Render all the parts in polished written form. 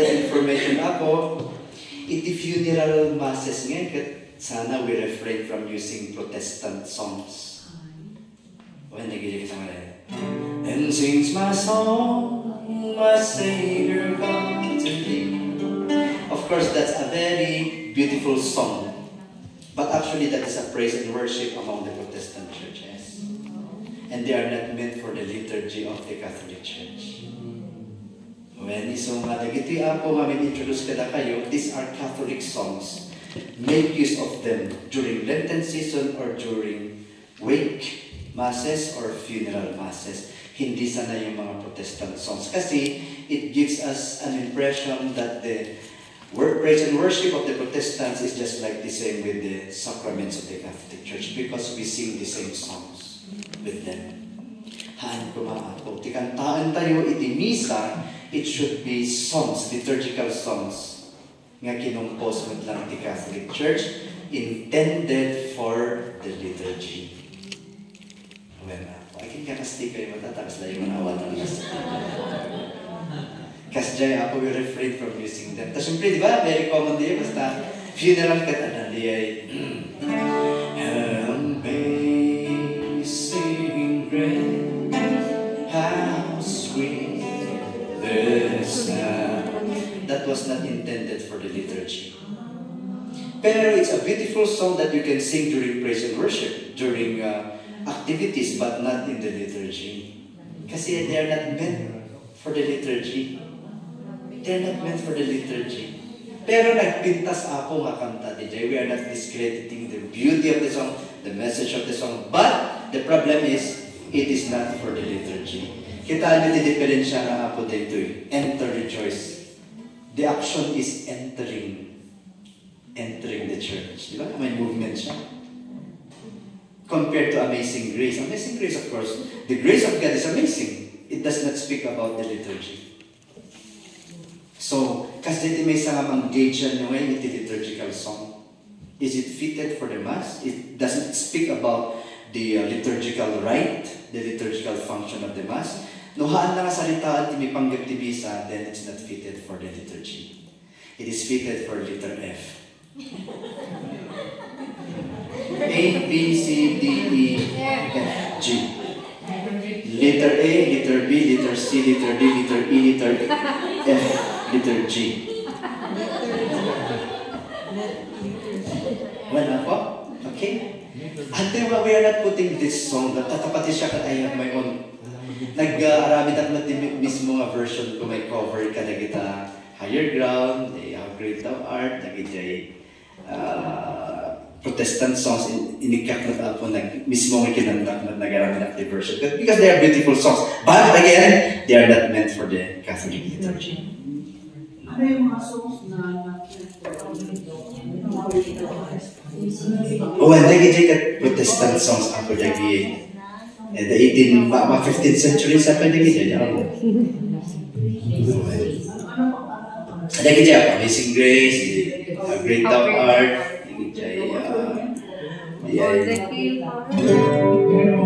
added information ako, iti funeral masses ngayon, kat sana we refrain from using Protestant songs. When nagiging sa mga and sings my song, my Savior come to thee. Of course, that's a very beautiful song. But actually, that is a praise and worship among the Protestant churches. And they are not meant for the liturgy of the Catholic Church. When isong dagiti ako mamin introduce kada kayo, these are Catholic songs. Make use of them during Lenten season or during wake masses or funeral masses. Hindi sana yung mga Protestant songs. Kasi it gives us an impression that the praise and worship of the Protestants is just like the same with the sacraments of the Catholic Church because we sing the same songs with them. Haan ko maapo. Tikantaan tayo iti misa, it should be songs, liturgical songs, nga kinumpos mo lang the Catholic Church, intended for the liturgy. Well, akin kakasti kayo matatapos lang yung manawan ng nasa. Kasi ako will refrain from using them. Tapos syempre, di ba? Very common din. Basta funeral ka na ay Amazing Grace, how sweet the sound. That was not intended for the liturgy. Pero it's a beautiful song that you can sing during praise and worship, during activities, but not in the liturgy. Kasi they are not meant for the liturgy. They're not meant for the liturgy. Pero nagpintas ako nga kanta, DJ. We are not discrediting the beauty of the song, the message of the song. But the problem is, it is not for the liturgy. Kita nyo di diferensya nga po dito eh. Enter, rejoice. The action is entering the church. Di ba? May movement siya. Compared to Amazing Grace. Amazing Grace, of course, the grace of God is amazing. It does not speak about the liturgy. So, kasi dito may isang gauge nyo ngayon, iti liturgical song. Is it fitted for the Mass? It doesn't speak about the liturgical rite, the liturgical function of the Mass. Nuhaan na nga salitaan, may panggap ti misa, then it's not fitted for the liturgy. It is fitted for letter F. A, B, C, D, E, F, G. Letter A, letter B, letter C, letter D, letter E, letter F, letter G. Wala po? Okay? Until we are not putting this song, tatapati siya ka, I have my own. Nag-aramid ako na mismo nga version ko, may cover ka na kita Higher Ground, How Great Thou Art, nag-ijay Protestant songs, inikak na po, mismo nga kinandak na nag-aramid ako the version. Because they are beautiful songs. But again, they are not meant for the Catholic liturgy. Ano yung mga songs na well, nag-ijay Protestant songs ako nag-ijay. The 15th century sa nag-ijay. Nag-ijay ako, Amazing Grace, How Great Thou Art, nag-ijay,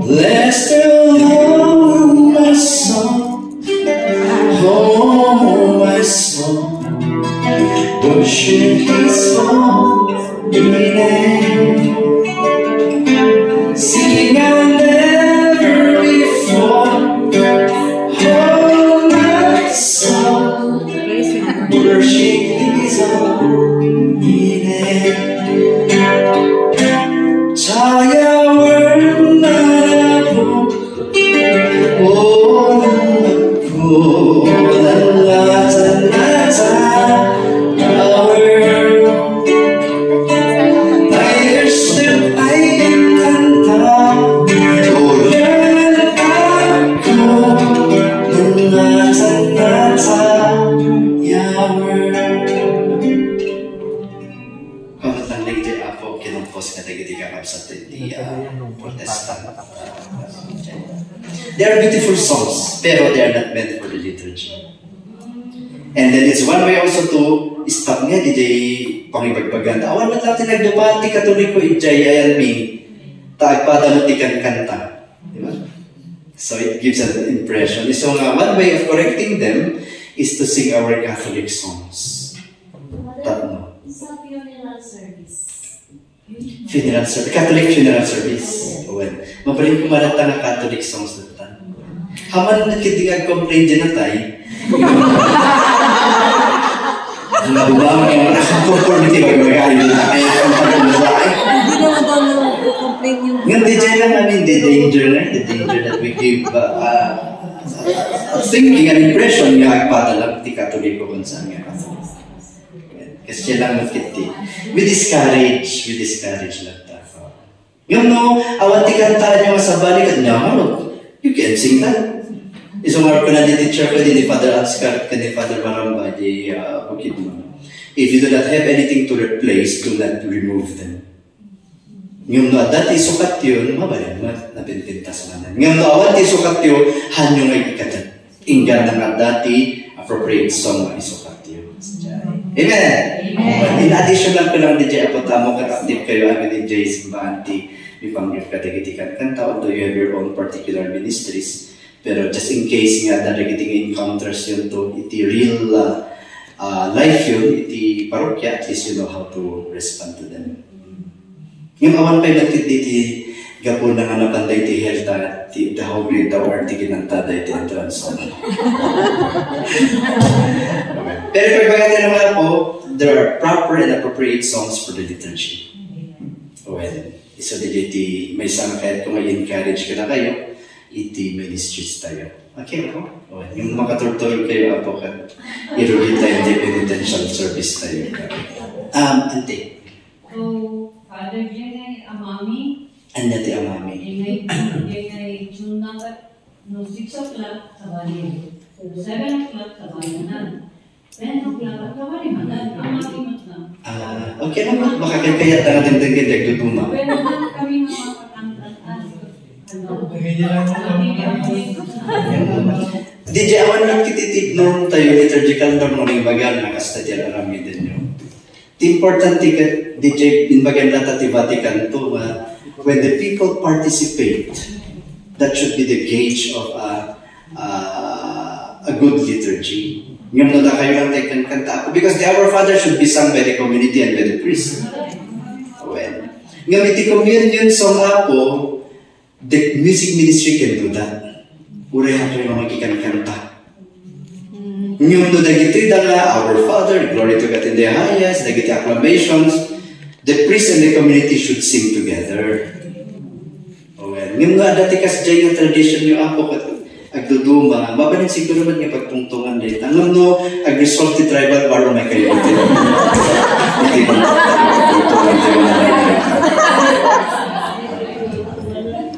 bless the Lord, my soul, oh, my soul, worship His holy name, sing I'll never before, oh, my soul, worship His holy name. Jaya Varnarapu, oh, they are beautiful songs, pero they are not meant for the liturgy. And then it's one way also to stop nga, DJ pangibagbaganda. Awan mo natin nagdupati katoliko ijay ayan mi, taagpada mo tikan kanta. Diba? So it gives an impression. So one way of correcting them is to sing our Catholic songs. Tatlo. Sa funeral service. Funeral service. Catholic funeral service. Well, mabalin ko marata nga Catholic songs na ta. Haman na complain dyan na tayo. Ang nabubama yung conformity ba yung mag-aayon na kaya ang pag-umabahay. Hindi naman daw nag-complain yung... Yung DJ lang namin, the danger that we give thinking and impression nga agpadalag ti Katoliko kung saan nga. Kasi siya lang magkiti. We discourage lang ta. Yung no, awan ti kantaan yung sa balik at niya, you can sing that. Isumar ko na di teacher ko, di Father Anscar, di Father Maramba, di Bukid mo. If you do not have anything to replace, do not remove them. Ngayon no, dati sukat yun, mabalin mo, napintintas manan. Ngayon no, awan ti sukat yun, hanyong ay ikatan. Inggan na nga dati, appropriate song ay sukat yun. Amen! In addition lang ko lang, DJ, apotamo ka active kayo, amin DJ, simbahanti, ipanggit ka, digitikan kanta, although you have your own particular ministries. Pero just in case nga daragiting encounters yun to iti real life yun, iti parokya, at least you know how to respond to them. Yung awan pa'y natit iti gapon na nga napanday ti helta, ti dahaw grade daw or ti ginantada iti entrance. Pero pagbagat naman po, there are proper and appropriate songs for the liturgy. Well, so iti may sana kahit kung i-encourage ka na kayo, iti ministries tayo. Okay ako? Yung makaturtol kayo po kan irugin tayo di penitential service tayo. Ante. So, Father, yan ay amami. Anya ti amami. Yan ay chunagat no 6 o'clock sa bali. 7 o'clock sa balimanan. 10 o'clock sa balimanan. Amami mat lang. Okay naman. Baka kaya na natin dagdag duduma. Pwede naman kami makakantatan. DJ, awan lang kititip norm tayo, liturgical norm ng bagan na kastadyan arami din nyo. The important thing, DJ, in bagan lata ti Vatican to, when the people participate, that should be the gauge of a good liturgy. Ngayon na kayo lang tayo kanta ako, because the Our Father should be sung by the community and by the priest. Well, ngayon iti communion song ako, the music ministry can do that. Urayan kayo mga magkikanta. Ngayon no, dagiti nga, Our Father, glory to God in the highest, dagiti acclamations, the priest and the community should sing together. Well, ngayon nga, dati kas dyan yung tradition yung ako, agduduma, mabalin siguro naman yung pagtungtungan din. Ang no, ag-resolve the tribal war may kayo. Hindi ba pagtungtungan tayo na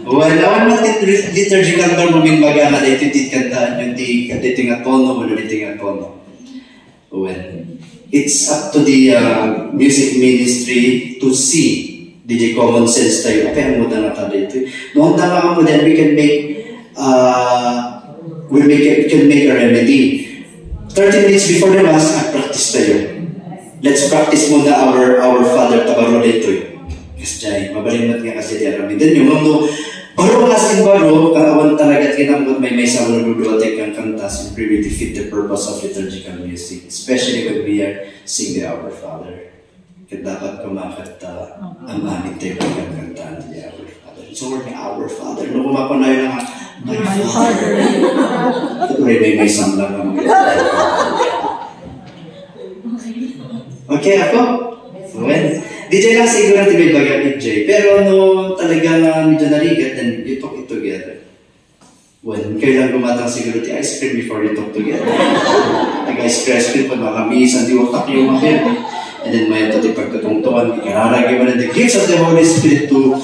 well, awan natin liturgical norm mong baga nga dahil kantaan yung di katiting at tono, maluniting at tono. Well, it's up to the music ministry to see the common sense tayo. Apa yung muda na tayo dito. Noong tama mo then we can make we can make a remedy. 30 minutes before the Mass, practice tayo. Let's practice muna our Father Tabaro dito. Kasi mabalin natin nga kasi di arami. Then yung mga baro kasi baro, kaawan talaga at kinamot may sa unaduduatek ang kantas and really defeat the purpose of liturgical music, especially when we are singing Our Father. Kaya dapat kumakat ang aming tayo ang kantaan di Our Father. So we're Our Father. Nung kumakunayo na nga, My Father. May samlang ang okay ako? Well, DJ lang siguro natin may bagay DJ. Pero no, talaga na medyo narigat, then you talk it together. When kailan gumatang siguro ti ice cream before you talk together. Nag-ice cream pa makamisan, di watak yung mga and then may ito di pagkatungtungan, ikararagay mo na the gifts of the Holy Spirit to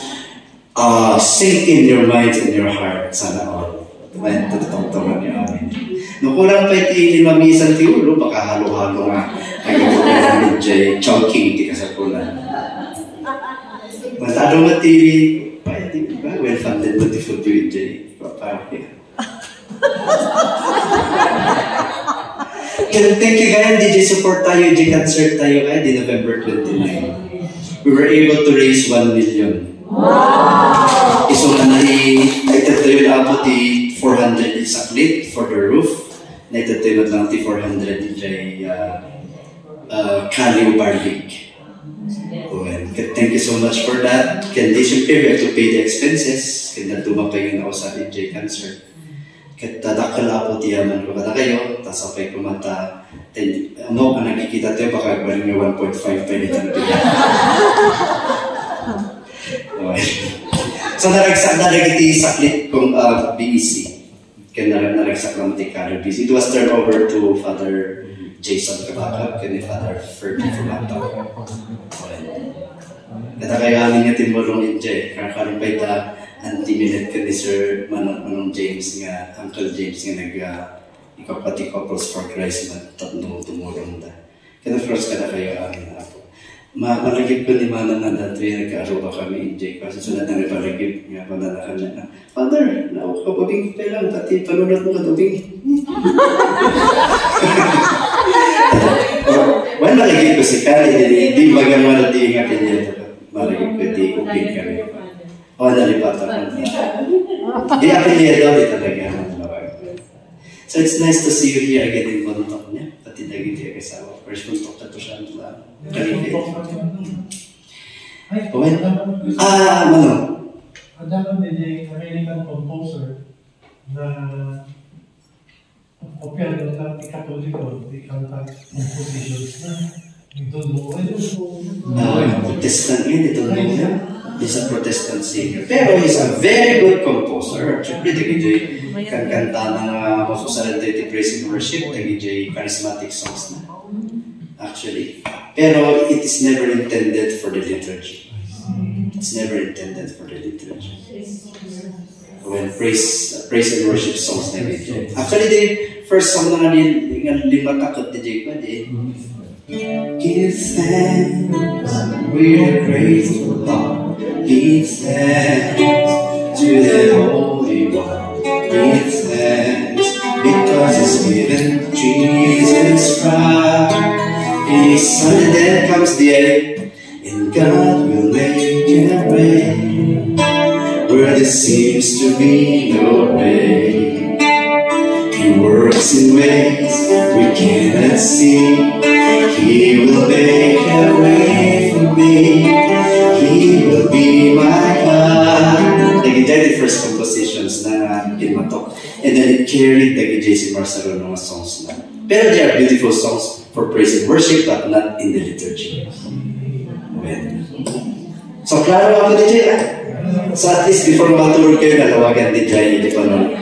sink in your mind and your heart. Sana all. May ito tungtungan niyo amin. Nung kulang pa iti limamisan ti ulo, baka halo-halo nga. Ay, DJ, chunking, di kasapulan. Matalo matili, di ba? Well-funded mo ti food DJ. Thank you guys, DJ support tayo, DJ concert tayo kaya di November 29. We were able to raise 1 million. Wow! Iso na itatrayo na po di 400 isaklit for the roof. naitatinod lang ti 400 DJ Kaliw Barlik. Well, thank you so much for that. Kandi siyempre, we have to pay the expenses. Kanda tumapay yung ako sa DJ Cancer. Katadakala po tiyaman ko kada kayo, tapos apay kumata. Ano ang nakikita tayo, baka galing may 1.5 pa nito na pila. So naragiti saklit kong BEC. Kaya naragsak lang ti Carol BEC. It was turned over to Father Jason Kabaka, kaya Father Fergie Fumata. Kata kayo amin nga timulong injay, karang pa ita anti-minute ka ni Sir Manong James nga, Uncle James nga ikapati couples for Christ na tatlo tumulong da. Kaya first kada kayo amin na ako. Malagip ko ni Manang na dati nagka-aruba kami injay, kasi sunod na nipalagip nga pananakan na, Father, nakapabing pa lang, pati panunod mo katubing. Well, malagip ko si Kali, di bagamara di nga kanya. Malagip ko di ubing kami. O, nalipatan ko. Di apelyedo, di talaga. So it's nice to see you here again in Bontok niya. Pati daging diya kasawa. First Bontok na to siya. Kalipit. Mano? Adaman din yung American composer na opera ng Katoliko, di kanta compositions na Protestant yun, ito na yun. He's a Protestant singer. Pero he's a very good composer. Siyempre, nag-enjoy kanta na masusalan tayo ti praise and worship, nag-enjoy charismatic songs na. Actually. Pero it is never intended for the liturgy. It's never intended for the liturgy. When praise and worship songs nag-enjoy. Actually, the first song na lima takot DJ pa din. Give thanks with a grateful heart. Give thanks to the Holy One. Give thanks because He's given Jesus Christ, His Son. And then comes the end, and God will make a way where there seems to be no way. He works in ways we cannot see. He will make a way for me. He will be my God. Nag-enjoy the first compositions na Kilmatok. And then it carried the J.C. Marcelo mga songs na. Pero they are beautiful songs for praise and worship, but not in the liturgy. Well. So, klaro ako DJ, So at least before matulog kayo, nalawagan ni Jai, di pa naman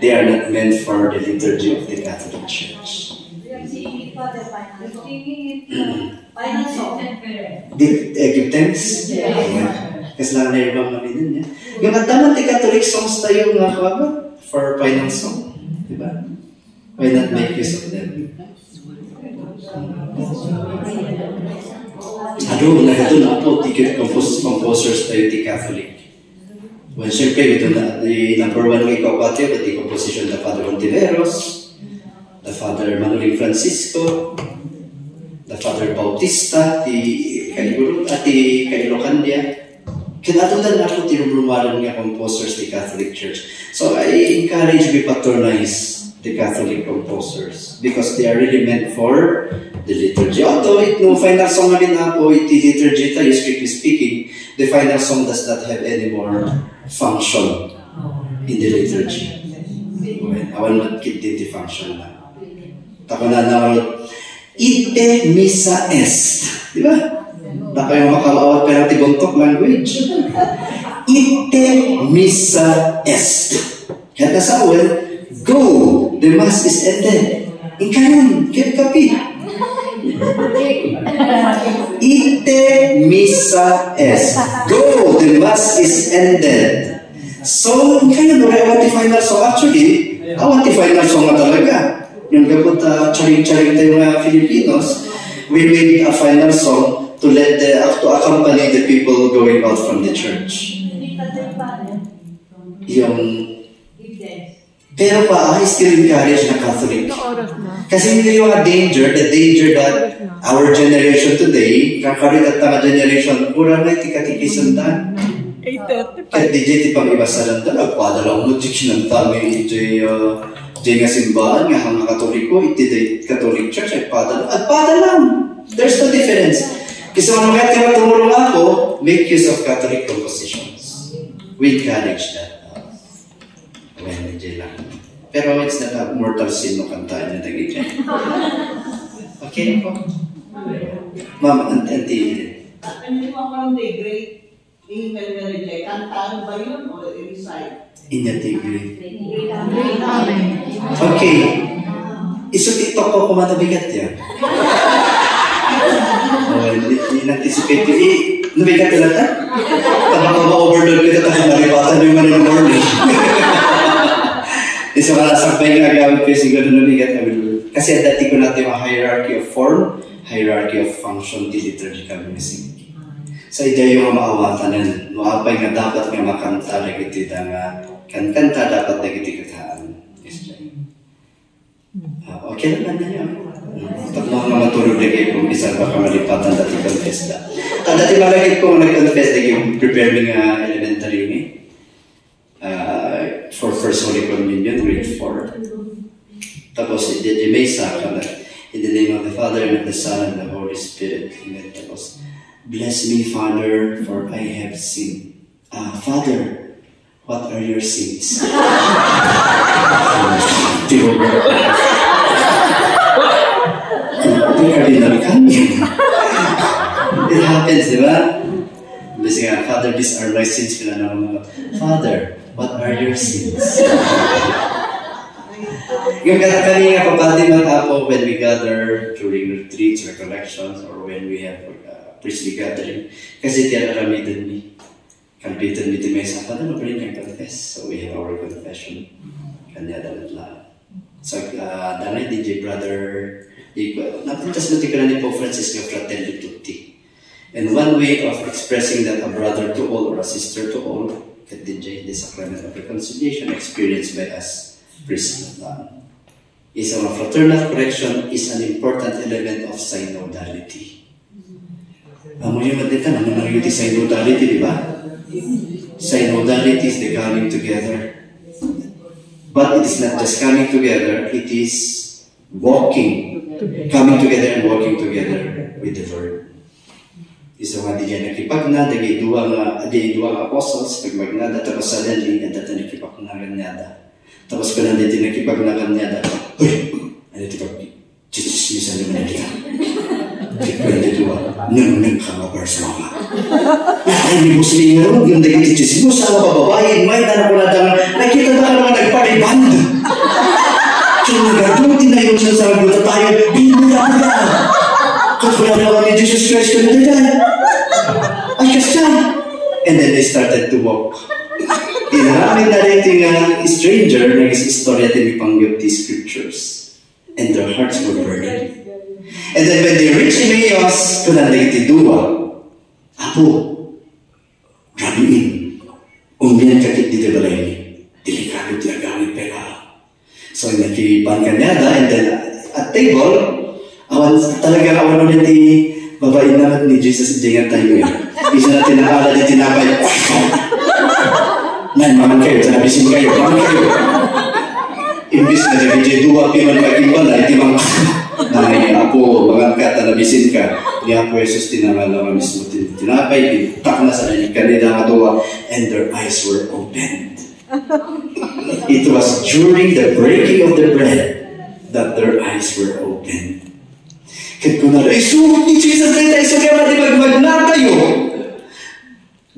they are not meant for the liturgy of the Catholic Church. Give thanks? Kasi lang na-ibang kami din niya. Yung mataman di Catholic songs tayo nga kaba for final song. Diba? Why not make use of them? Nagado na po ticket composers tayo di Catholic. Well, siyempre, ito na, the number one kay Kapatio, but the composition the Father Ontiveros, the Father Manuel Francisco, the Father Bautista, the Kailo Candia. Kinatudan ako tinubrumaran nga composers the Catholic Church. So I encourage we patronize the Catholic composers because they are really meant for the liturgy. Although no final song namin na po iti liturgy tayo, strictly speaking, the final song does not have any more function in the liturgy. Awan matkit din the function na. Tako na naman, ite missa est. Di ba? Tako yung makalawat pero tibuntok language. Ite missa est. Kaya sa awal, go! The mass is ended. Ikayon, get kapi. Ite missa est. Go! The mass is ended. So, kaya na I want the final song. Actually, I want the final song na talaga. Yung kapag charing-charing tayo mga Filipinos, we made a final song to accompany the people going out from the church. Pero pa, I still encourage the Catholic. Kasi hindi yung the danger that our generation today, kakarit at mga generation, kurang na itikatikisantan. Kahit DJ ti pang iba sa lantan, nagpadala mo, dik sinanta, may ito'y Diyan nga simbahan nga ang Katoliko, iti Catholic Church ay pada lang. There's no difference. Kasi mga kaya tumulong ako, make use of Catholic compositions. We encourage that. Well, diyan lang. Pero it's not a mortal sin no kantaan na nagiging. Okay po? Ma'am, Auntie. Ano yung mga parang great email na rin, kantaan ba yun o i-recite? Inyatigre. Okay. Isu-tiktok ko kung manabigat yan. In-anticipate ko. Nabigat na natin? Tama ko ma-overload kita tayo maribatan yung man in the morning. Isa ka nasakbay nga gamit ko siguro nabigat. Kasi dati ko natin yung hierarchy of form, hierarchy of function, the liturgical music. So, ito yung maawatan na maapay nga dapat nga makanta na kita nga kanta dapat na kita kataan. Okay naman na yun. Tapos mga matulog na kayo kung isa baka malipatan dati confess na. Dati malagit ko nag-confess na yung prepare me nga elementary me for First Holy Communion, grade 4. Tapos, di mesa ka na. In the name of the Father, and of the Son, and the Holy Spirit. Amen. Tapos, bless me, Father, for I have sinned. Father, what are your sins? It happens, di ba? Kasi nga, Father, these are my sins. Father, what are your sins? Yung kanina kapatid mga ako, when we gather during retreats, recollections, or when we have priestly gathering, kasi tiyaramitan mi. Kampitan mi ti mesa, Father, no rin yung confess. So we have our confession. Kanya dalat lang. So, danay DJ brother, napuntas mo ti ka na ni Pope Francis nga Fratelli Tutti. And one way of expressing that a brother to all or a sister to all, kat DJ, the sacrament of reconciliation experienced by us priests. Is our fraternal correction is an important element of synodality. Amo yung madita naman ang yung synodality, di ba? Synodality is the coming together. But it is not just coming together, it is coming together and walking together with the Lord. Isa nga di dyan nakipagna, dagay duwa nga apostles, pagmagnada, tapos suddenly, at data nakipagnagan niyada. Tapos ko nandito nakipagnagan niyada. Uy! Ano ito pag chismisan naman na kita? Di pwede duwa. Nang kamabar sa mga. Ay, ni Muslim nga rin, yung dagay chismis, sana bababayin, may tanong ko na dama, nakita ba ka naman nagpariband? Kaya nagatutin na yung sasabi ko tayo, binula ko na. Kaya naman ni Jesus Christ ko na dyan. Ay, kasya. And then they started to walk. Inamin na rin yung stranger na istorya din ipangyot the scriptures. And their hearts were burdened. And then when they reached Emmaus, kunanday tiduwa, Apo, rabiin, umiyan kakit dito balay ni, delikado ti agawin pera. So, nakipan ka niya and then at table, awan ulit ti babae naman ni Jesus dingan tayo. Isa natin nakala di tinapay. Nan, maman kayo, tanabisin kayo, maman kayo. Imbis na nabidya duwa, piman kagimbala, iti mga nanay, Apo, magangkat, tanabisin ka. Ni Apo Jesus, tinangalaman mismo, tinapay, tak na sa kanila nga duwa, and their eyes were opened. It was during the breaking of the bread that their eyes were opened. Kaya ko na, sumunod ni Jesus na tayo, kaya matibag na tayo.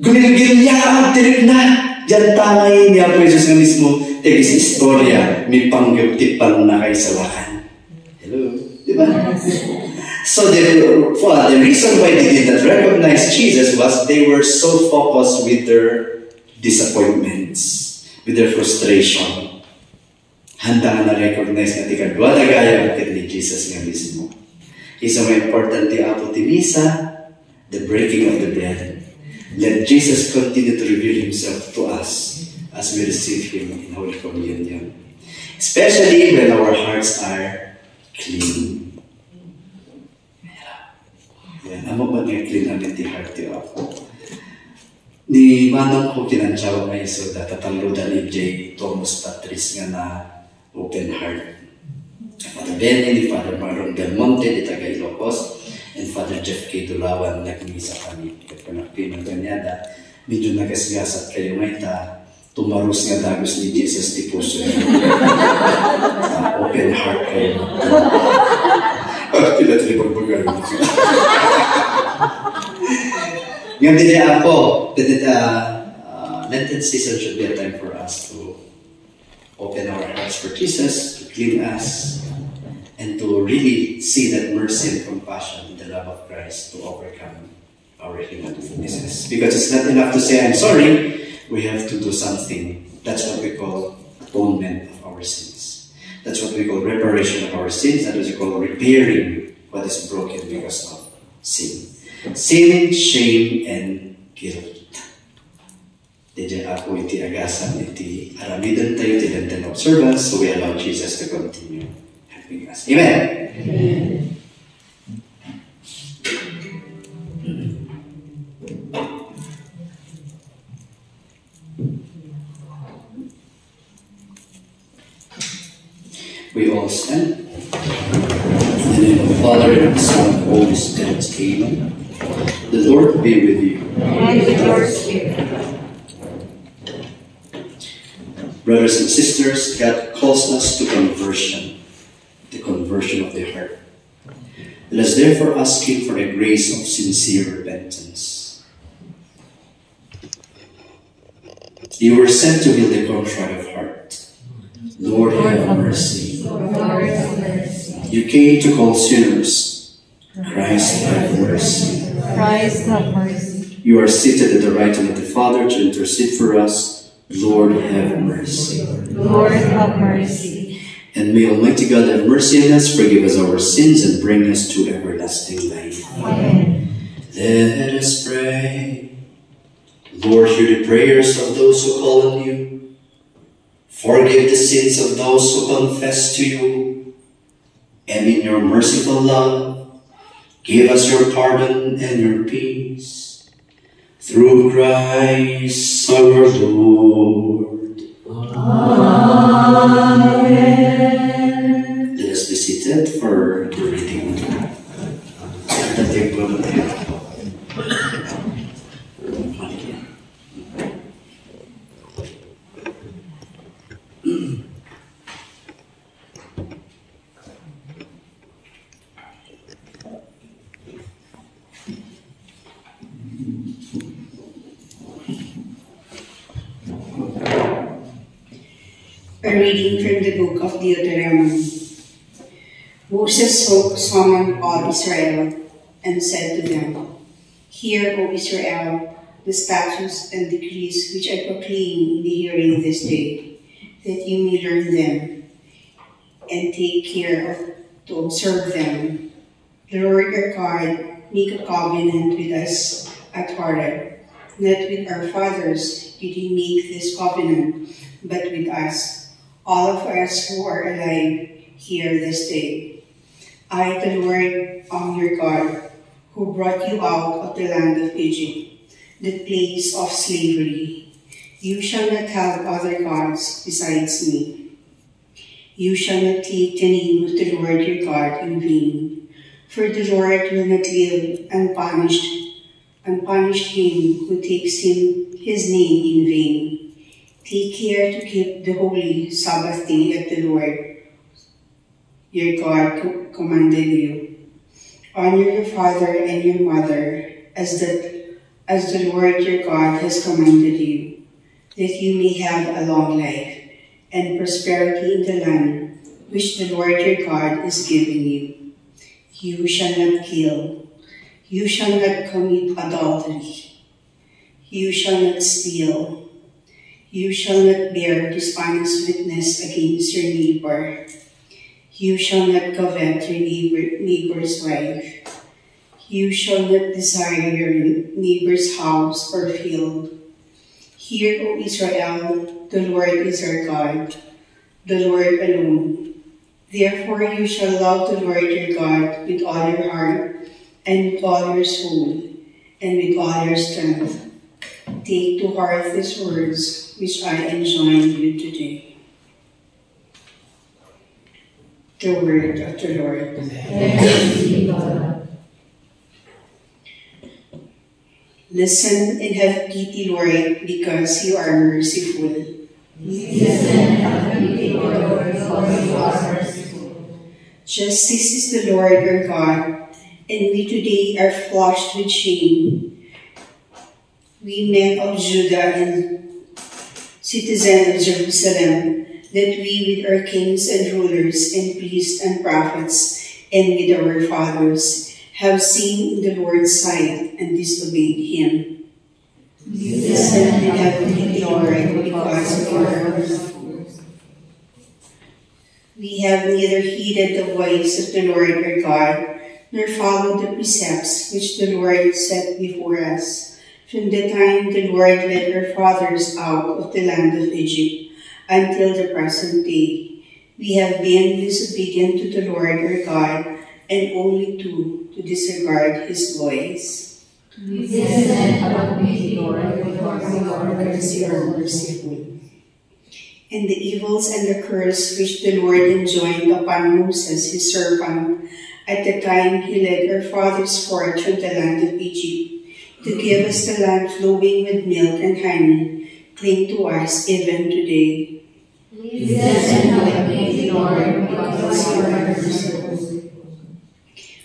Gumilgil-yaan, tirik na. Diyan tangay niya po Jesus nga mismo, tegis istorya, may pangyuptipan na kayo sa lakan. Hello? Diba? So the reason why they did not recognize Jesus was they were so focused with their disappointments, with their frustration. Handa na recognize na tikadwa na gaya ni Jesus nga mismo. Isa mga important di apo ti misa, the breaking of the bread. Let Jesus continue to reveal Himself to us as we receive Him in Holy Communion. Especially when our hearts are clean. Yan, amo ba nga clean ang ti heart ti apo? Ni manong ko kinantsaw nga iso, datatanglo da ni J. Thomas Patrice nga na open heart. Father Benny, ni Father Marlon Belmonte, di taga Ilocos, and Father Jeff K. Dulawan, nagmisa kami. Panakpinang kanyada, medyo nagasgasat kayo ngayon tumaros nga dagos ni Jesus di puso. Open heart kayo. Pinatilipagbagay. Ngayon din ako, Lenten season should be a time for us to open our hearts for Jesus, to clean us, and to really see that mercy and compassion in the love of Christ to overcome our human weaknesses. Because it's not enough to say, I'm sorry, we have to do something. That's what we call atonement of our sins. That's what we call reparation of our sins. That is what we call repairing what is broken because of sin. Sin, shame, and guilt. Diyan ako iti agasan iti aramidan tayo iti Lenten observance, so we allow Jesus to continue helping us. Amen? Amen. We all stand. In the name of the Father, and of the Son, and of the Holy Spirit. Amen. The Lord be with you. And with your spirit. Brothers and sisters, God calls us to conversion, the conversion of the heart. Let us therefore ask Him for a grace of sincere repentance. You were sent to heal the contrite of heart. Lord, have mercy. Lord, have mercy. You came to call sinners. Christ, have mercy. Christ, have mercy. You are seated at the right hand of the Father to intercede for us. Lord, have mercy. Lord, have mercy. And may Almighty God have mercy on us, forgive us our sins, and bring us to everlasting life. Amen. Let us pray. Lord, hear the prayers of those who call on you. Forgive the sins of those who confess to you. And in your merciful love, give us your pardon and your peace. Through Christ our Lord. Amen. Let us be seated for the reading of the table of the A reading from the book of Deuteronomy. Moses summoned all Israel and said to them, Hear, O Israel, the statutes and decrees which I proclaim in the hearing this day, that you may learn them and take care to observe them. The Lord your God make a covenant with us at Horeb. Not with our fathers did he make this covenant, but with us, all of us who are alive here this day. I, the Lord, am your God, who brought you out of the land of Egypt, the place of slavery. You shall not have other gods besides me. You shall not take the name of the Lord your God in vain, for the Lord will not leave unpunished him who takes his name in vain. Take care to keep the holy Sabbath day that the Lord your God commanded you. Honor your father and your mother as the Lord your God has commanded you, that you may have a long life and prosperity in the land which the Lord your God is giving you. You shall not kill. You shall not commit adultery. You shall not steal. You shall not bear dishonest witness against your neighbor. You shall not covet your neighbor's wife. You shall not desire your neighbor's house or field. Hear, O Israel, the Lord is our God, the Lord alone. Therefore you shall love the Lord your God with all your heart, and with all your soul, and with all your strength. Take to heart these words which I enjoin you today. The word of the Lord. Listen and have pity, Lord, because you are merciful. Justice is the Lord our God, and we today are flushed with shame. We men of Judah and citizens of Jerusalem, that we with our kings and rulers and priests and prophets and with our fathers have seen in the Lord's sight and disobeyed him. Listen and have pity, Lord, because of your mercy. We have neither heeded the voice of the Lord our God, nor followed the precepts which the Lord set before us, from the time the Lord led our fathers out of the land of Egypt until the present day. We have been disobedient to the Lord our God, and only to disregard his voice. Listen and have pity, Lord, Because you are merciful. And the evils and the curse which the Lord enjoined upon Moses his servant at the time he led our fathers forth from the land of Egypt, to give us the land flowing with milk and honey, cling to us even today. Listen and have pity, Lord, because you are merciful.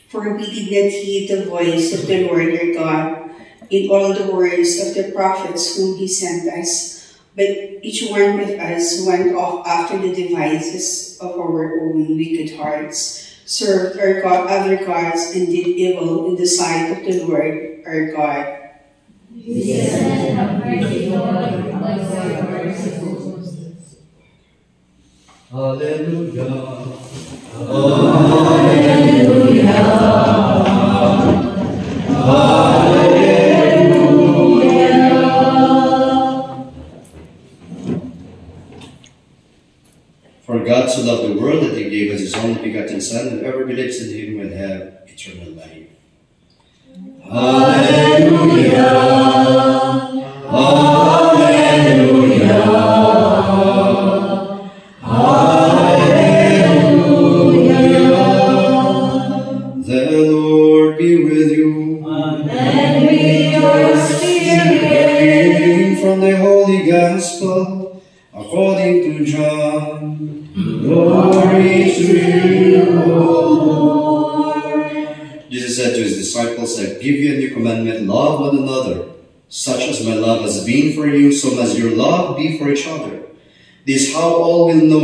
For we did not heed the voice of the Lord our God in all the words of the prophets whom he sent us, but each one of us went off after the devices of our own wicked hearts, served our other gods, and did evil in the sight of the Lord our God. Listen and have pity, Lord, because you are merciful. Hallelujah. For God so loved the world that he gave us his only begotten Son, and whoever believes in him will have eternal life. Hallelujah. Hallelujah. Hallelujah. The Lord be with you. And with your spirit. Reading from the Holy Gospel according to John. Glory to you, O Lord. Jesus said to his disciples, I give you a new commandment, love one another. Such as my love has been for you, so must your love be for each other. This is how all will know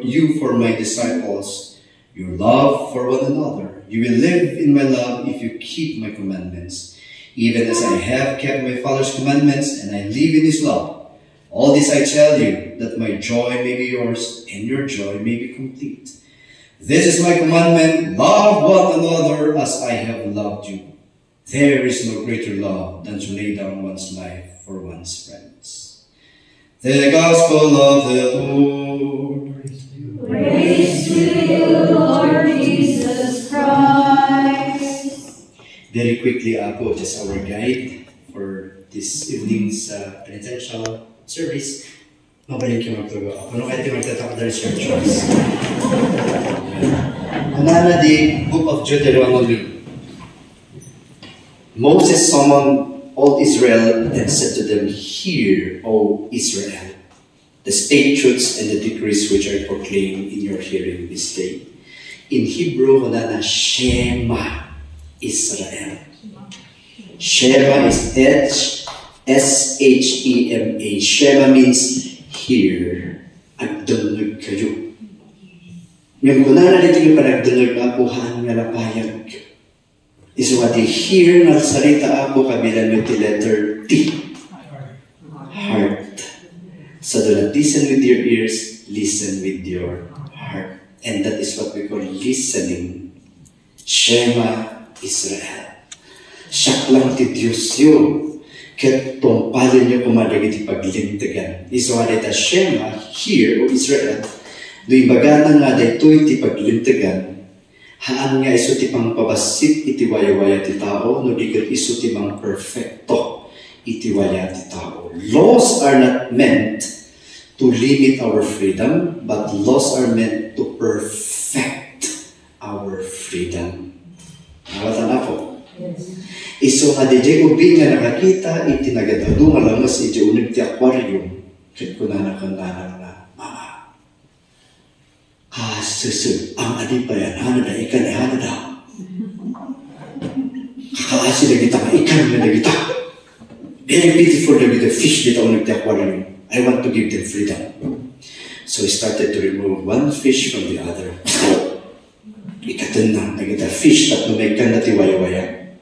you for my disciples, your love for one another. You will live in my love if you keep my commandments, even as I have kept my Father's commandments, and I live in his love. All this I tell you, that my joy may be yours, and your joy may be complete. This is my commandment, love one another as I have loved you. There is no greater love than to lay down one's life for one's friends. The Gospel of the Lord. Praise to you, Lord Jesus Christ. Very quickly, Apo, just our guide for this evening's penitential service. Mabalik yung magtugo. Ano kayo magtatapos ng scriptures? Another the book of Deuteronomy. Moses summoned all Israel and said to them, Hear, O Israel, the statutes and the decrees which I proclaim in your hearing this day. In Hebrew, na Shema Israel. Shema is S-H-E-M-A. Shema means hear. Agdunod kayo. Yung kunana dito yung panagdunod na apuhan nga lapayag. Is what they hear na salita ako kabilang yung letter T. Heart. So do not listen with your ears, listen with your heart. And that is what we call listening. Shema Israel. Siyak lang ti Diyos yun. Ket tumpalin niyo kumadagiti paglintigan. Isuhalita Shema, hear, O Israel, do'y bagana nga daytoy ti paglintigan, haan nga iso ti pang pabasit iti waya-waya ti tao, no di ket iso ti mang perfecto iti waya ti tao. Laws are not meant to limit our freedom, but laws are meant to perfect our freedom. Nawatan ako. Iso nga DJ ubing nga nakakita, itinagado nga lang mas iti unag ti aquarium. Kit ko na nakandanang na, Mama, susud, ang adi pa yan, hanada, ikan ay hanada. Kakaasi na kita, ikan na kita. Very beautiful na kita, fish dito unag ti aquarium. I want to give them freedom. So I started to remove one fish from the other. Ikatan na kita fish at numaykan na tiwaya-waya.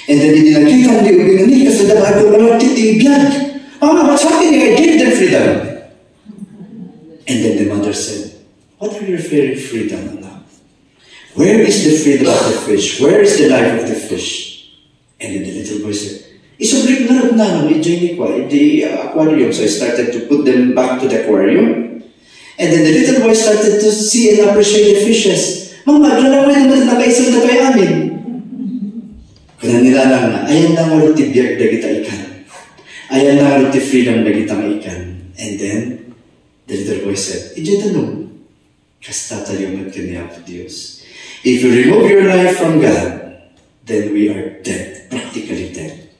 And then dinakita hindi ubing ni kasi dapat ako lang titibyan. What's happening? I gave them freedom. And then the mother said, what are you referring freedom now? Where is the freedom of the fish? Where is the life of the fish? And then the little boy said, isublik na naman, the aquarium. So I started to put them back to the aquarium. And then the little boy started to see and appreciate the fishes. Mama, lalawin naman na nakaisang na kayo amin. Kaya nilalang na, ayan na nga ti biyag na kita ikan. Ayan na nga ti freedom na kita ikan. And then, the little boy said, ije tanong, kasta tayo magkaniya po Diyos. If you remove your life from God, then we are dead, practically dead.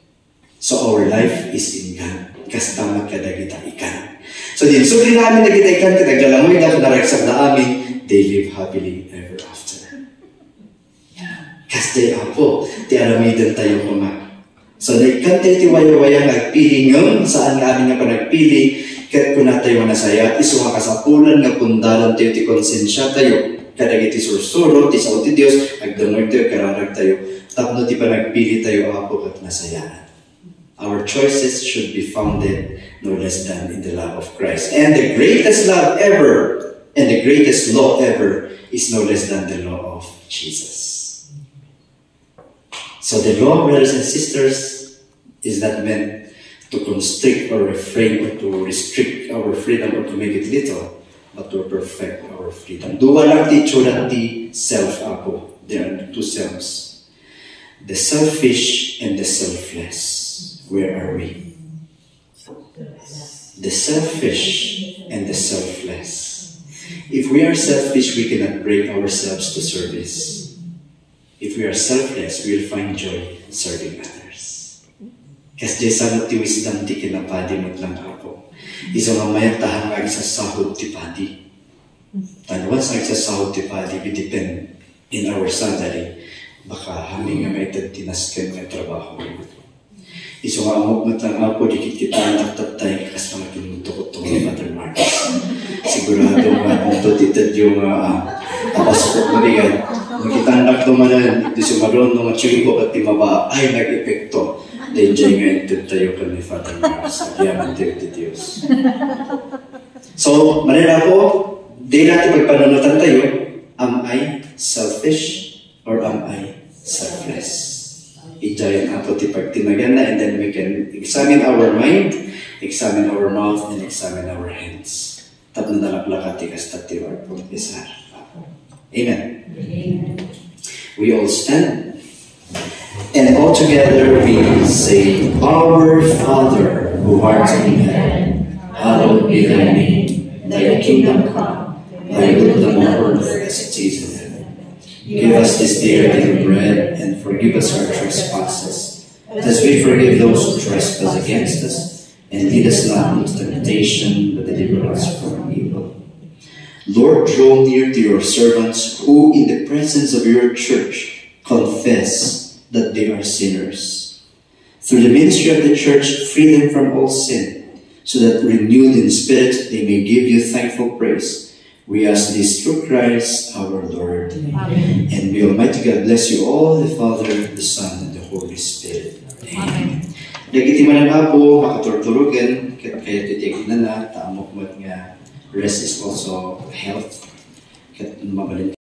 So our life is in God. Kasta magkada kita ikan. So din, suri namin na kita ikan, katagdalamoy na naraksak na amin, they live happily ever after. Kasi apo, ti aramidan tayo kuma. So naikan tayo ti waya-waya nagpili ngayon, saan nga amin nga pa nagpili, kat kuna tayo nasaya, iso nga kasapulan nga pundalan tayo ti konsensya tayo. Kadagi ti sursuro, ti sao ti Diyos, agdangag tayo, kararag tayo, tapno ti pa nagpili tayo apo kat nasayaan. Our choices should be founded no less than in the love of Christ. And the greatest love ever, and the greatest law ever, is no less than the law of Jesus. So the law, brothers and sisters, is not meant to constrict or refrain or to restrict our freedom or to make it little, but to perfect our freedom. Dua lang ti tsura ti self ako. There are two selves. The selfish and the selfless. Where are we? The selfish and the selfless. If we are selfish, we cannot break ourselves to service. If we are selfless, we will find joy serving others. Kasi sa ti wisdom ti kinapadi mo lang ako. Isa mamayang tahan nga sa sahod ti padi. Tanwan sa sahod ti padi, we depend in our salary. Baka hanging nga may tinasken ng trabaho. Iso nga amok mo lang ako, dikit kita naktatay kas mga kinutukot-tukot ni Father Marcos. Sigurado nga kung tutitad yung kapasok mo ligan. Magkitanak naman di sumaron ng chilipo at timaba ay nag-epekto. Na-enjoy nga ito tayo ka ni Father Marcos. Yaman tayo ti Diyos. So, manila po, di natin pagpanunutan tayo, am I selfish or am I selfless? Ijayan ato ti pagtinagan na, and then we can examine our mind, examine our mouth, and examine our hands. Tapos nalaklaka ti kastati or pagpisar. Amen. We all stand. And all together we say, Our Father, who art in heaven, hallowed be thy name. Thy kingdom come, thy will be done on earth as it is in heaven. Give us this day our daily bread, and forgive us our trespasses, as we forgive those who trespass against us. And lead us not into temptation, but deliver us from evil. Lord, draw near to your servants, who in the presence of your church confess that they are sinners. Through the ministry of the church, free them from all sin, so that renewed in spirit they may give you thankful praise. We ask this through Christ our Lord. Amen. And may Almighty God bless you all, the Father, the Son, and the Holy Spirit. Amen. Nagitiman na po, makaturturugan, kaya titignan na, taamok mo nga, rest is also health, kaya mabalin.